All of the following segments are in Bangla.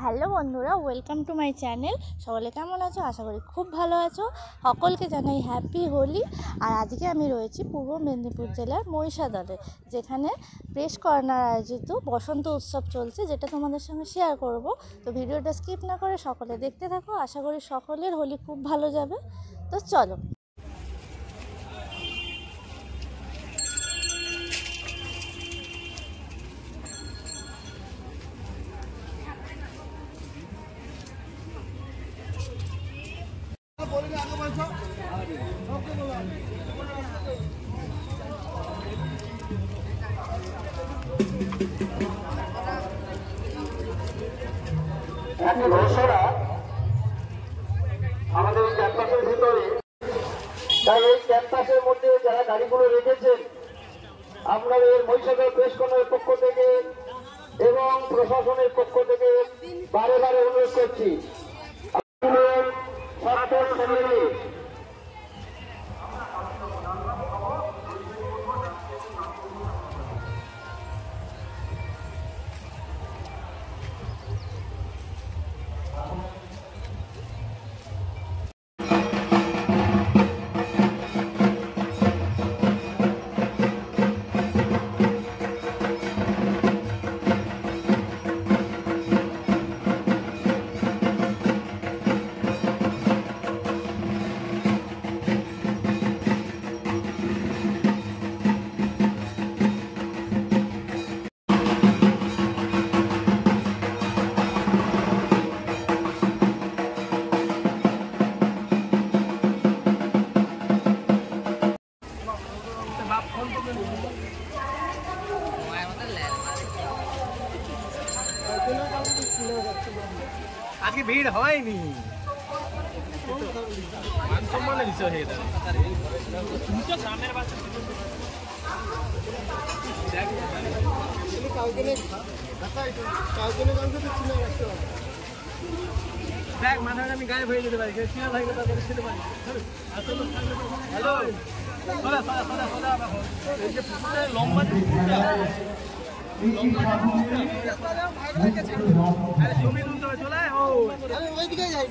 হ্যালো বন্ধুরা, ওয়েলকাম টু মাই চ্যানেল। সকলে কেমন আছো? আশা করি খুব ভালো আছো। সকলকে জানাই হ্যাপি হোলি। আর আজকে আমি রয়েছি পূর্ব মেদিনীপুর জেলার মহিষাদলে, যেখানে প্রেস কর্নার আয়োজিত বসন্ত উৎসব চলছে, যেটা তোমাদের সঙ্গে শেয়ার করব। তো ভিডিওটা স্কিপ না করে সকলে দেখতে থাকো। আশা করি সকলের হোলি খুব ভালো যাবে। তো চলো। আমাদের এই ক্যাম্পাসের ভিতরে, তাই এই ক্যাম্পাসের মধ্যে যারা গাড়িগুলো রেখেছেন, আপনাদের মহিষাদল প্রেস কর্নারের পক্ষ থেকে এবং প্রশাসনের পক্ষ থেকে বারে বারে অনুরোধ করছি, আজকে ভিড় হয়নি, মান সম্মানের বিষয় হয়ে যাবে। দেখ মাথায় আমি গায়েব হয়ে যেতে পারি, চিনা থাকলে তারপরে খেতে পারি। হ্যালো, এই যে লম্বা জমি তুলতে হবে, চলে ওইদিকে যাই।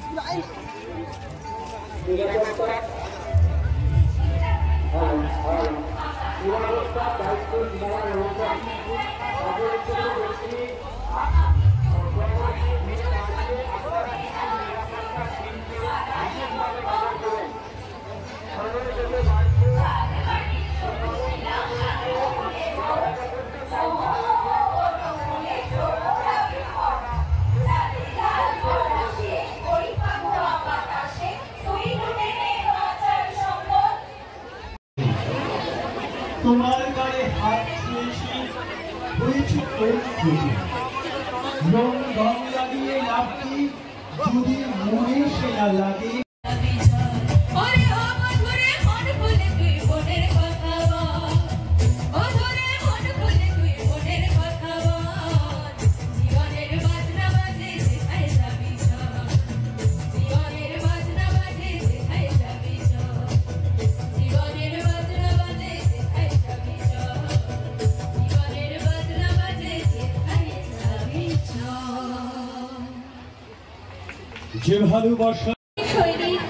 তোমার গায়ে হাত ছুঁয়েছি, হয়েছি রং রং লাগিয়ে লাভটি যদি মনে সে না লাগে। যে ভালোবাসা শৈলীর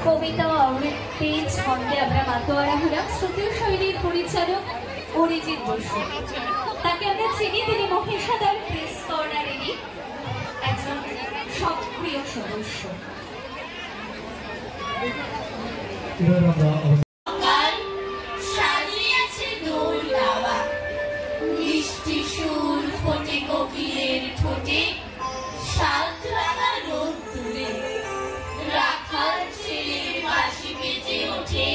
কবিতা ও আবৃত্তি ছন্দে আমরা মাতোয়ারা হলাম শ্রুতীয় শৈলীর পরিচালক অরিজিৎ বসু। তাকে আমরা চিনি, তিনি মহিষাদল প্রেস কর্নারেরই একজন সক্রিয় সদস্য। সাজিয়েছে দোল গাওয়া, মিষ্টি সুর ফোটে কোকিলের ঠোঁটে, শান্ত রাঙা রোদ তুলে রাখার ছেলের বাঁশি বেজে ওঠে।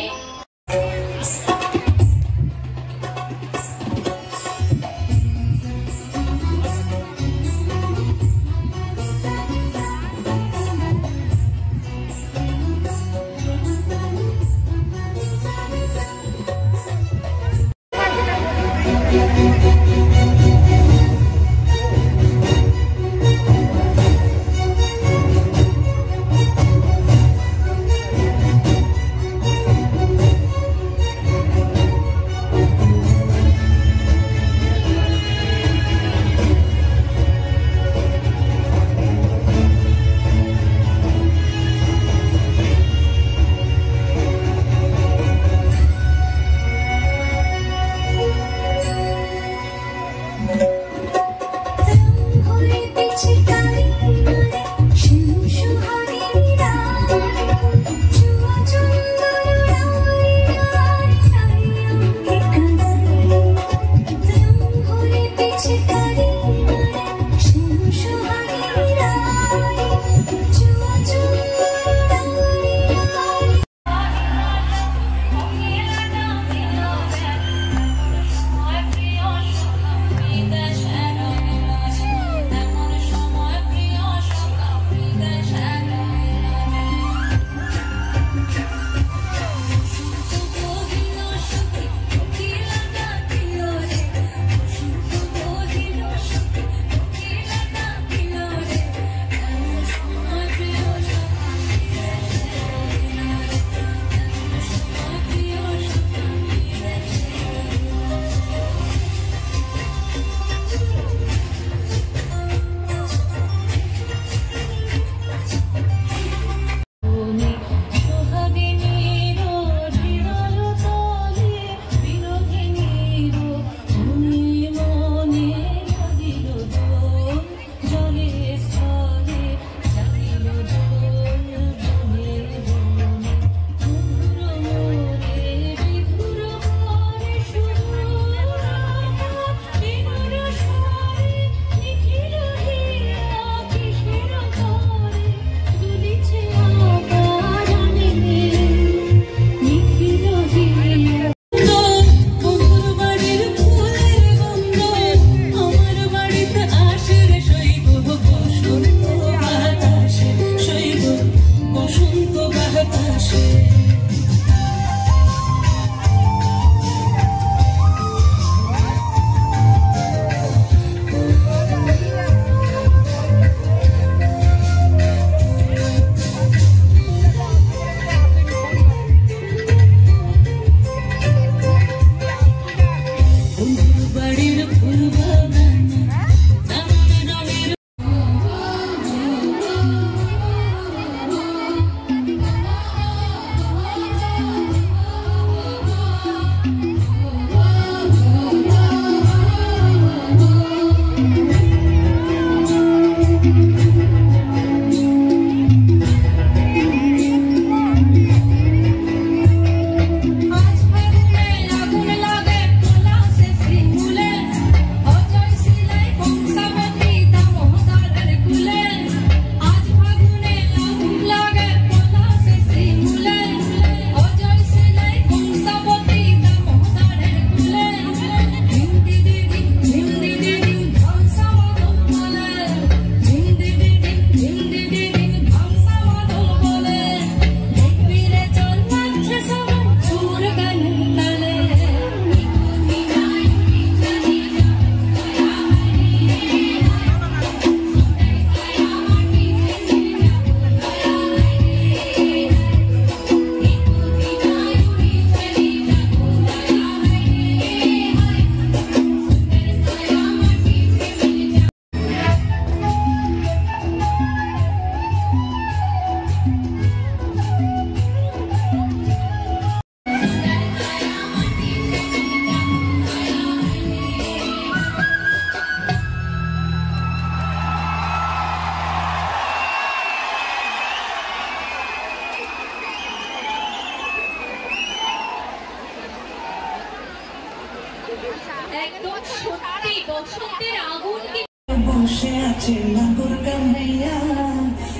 বসন্তের আগুনকে বসে আছে নাগর কান্হাইয়া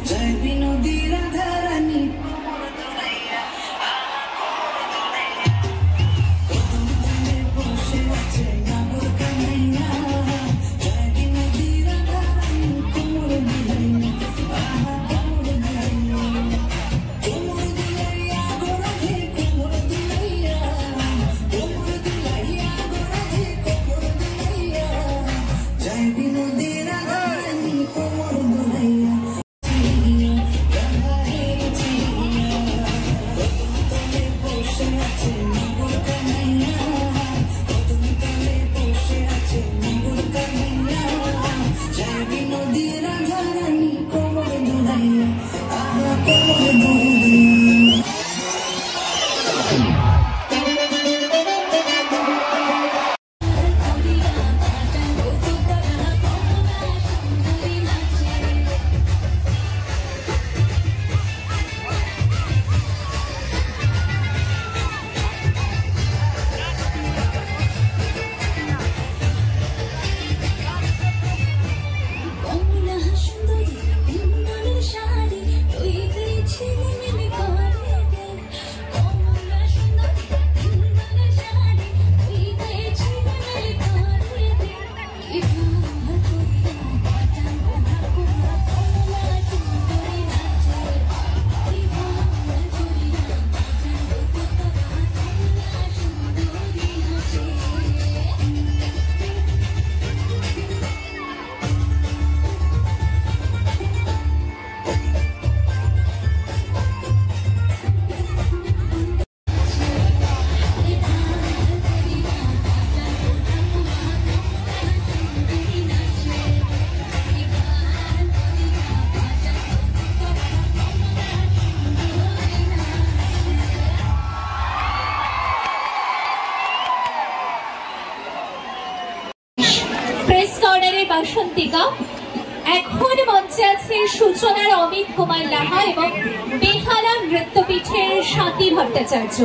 জয় বিনোদী রাধারানী বসে আছে নাগর কান্হাইয়া জয় বিনোদী রাধারানী কোমর দিলাইয়া কোমর দিলাইয়া কোমর দিলাইয়া গোরাধে কোমর দিলাইয়া কোমর দিলাইয়া গোরাধে কোমর দিলাইয়া জয় বিনোদী রাধারানী কোমর দিলাইয়া বসে আছে নাগর কান্হাইয়া কদম তলে বসে আছে নাগর কান্হাইয়া জয় বিনোদী রাধারানী কোমর দিলাইয়া কোমর দিলাইয়া কমলা সুন্দরী ইন্দ্রের শাড়ি তুই দিয়েছিলি মিলে করে দে কমলা সুন্দরী ইন্দ্রের শাড়ি তুই দিয়েছিলি মিলে করে দে কি ভালো করিয়া বাজান কোনা কোনা কমলা সুন্দরী নাচে কি ভালো করিয়া বাজান কোনা কমলা সুন্দরী নাচে প্রেস কর্নারের বাসন্তিকা। এখন মঞ্চে আছে সূচনার অমিত কুমার লাহা এবং বেহালা নৃত্যপীঠের শান্তি ভট্টাচার্য।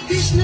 কৃষ্ণ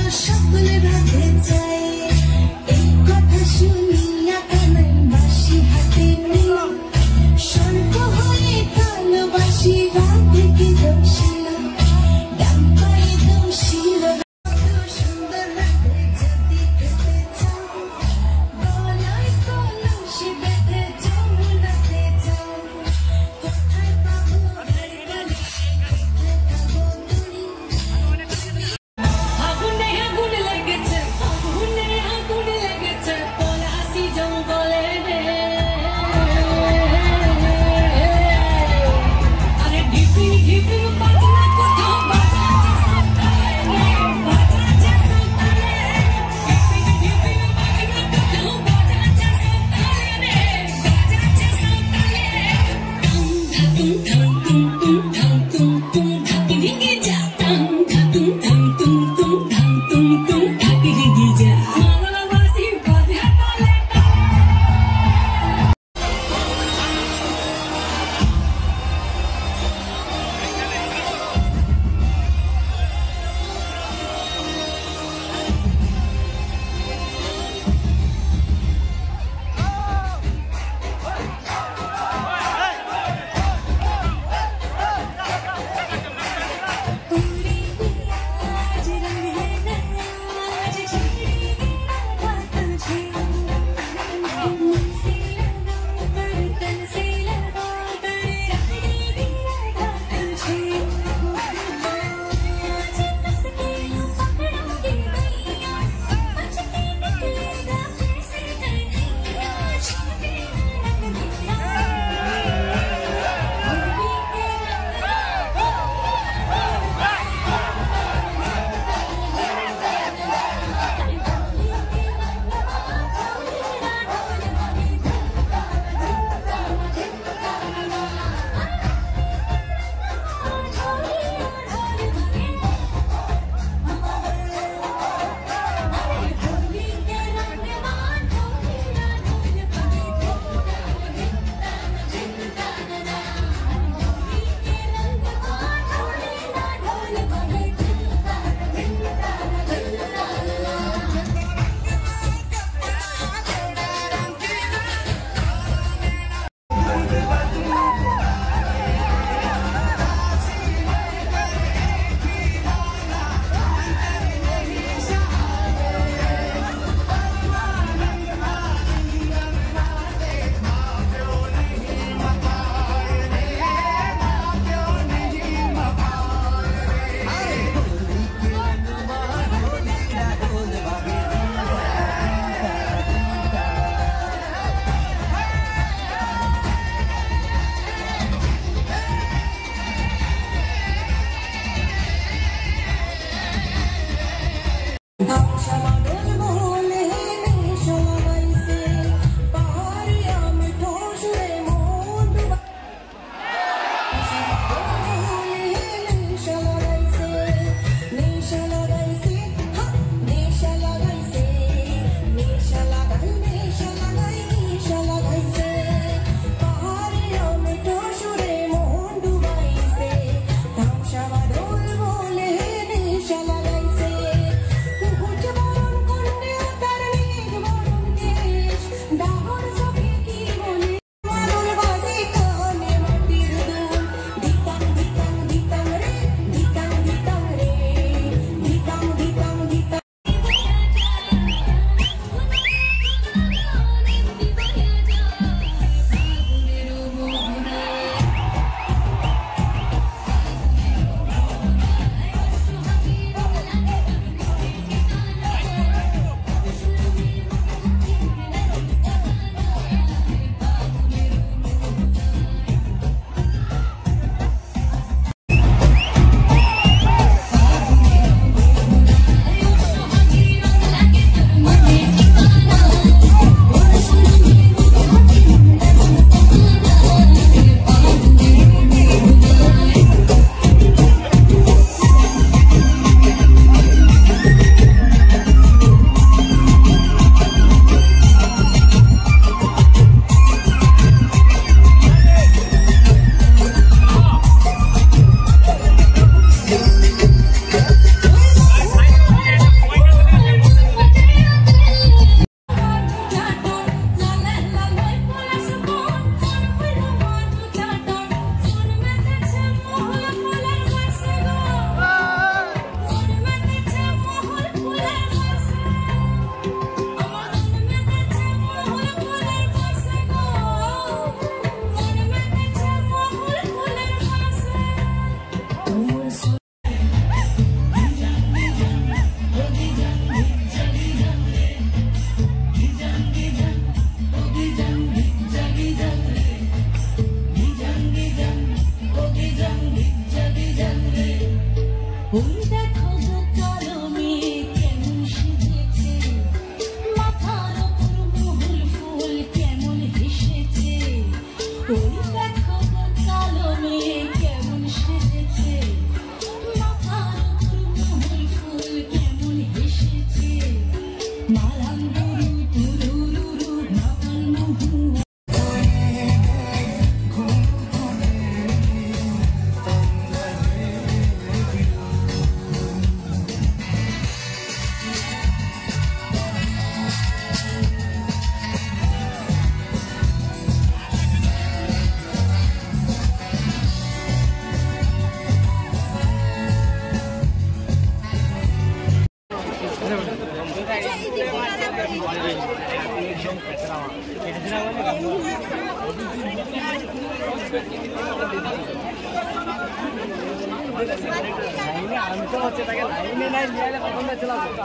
লাইনে আনতে হচ্ছে তাকে লাইনে নাই নিয়ে এলে কখন চলে আসবে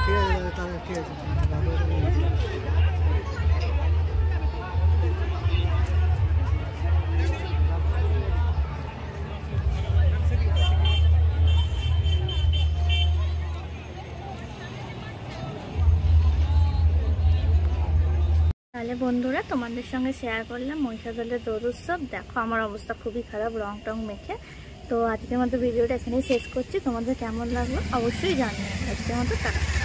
ঠিক আছে তাহলে ঠিক আছে তাহলে বন্ধুরা তোমাদের সঙ্গে শেয়ার করলাম মহিষাদলের দোল উৎসব। দেখো আমার অবস্থা খুবই খারাপ রং টং মেখে। তো আজকের মতো ভিডিওটা এখানেই শেষ করছি। তোমাদের কেমন লাগলো অবশ্যই জানিও। আজকের মতো টাটা।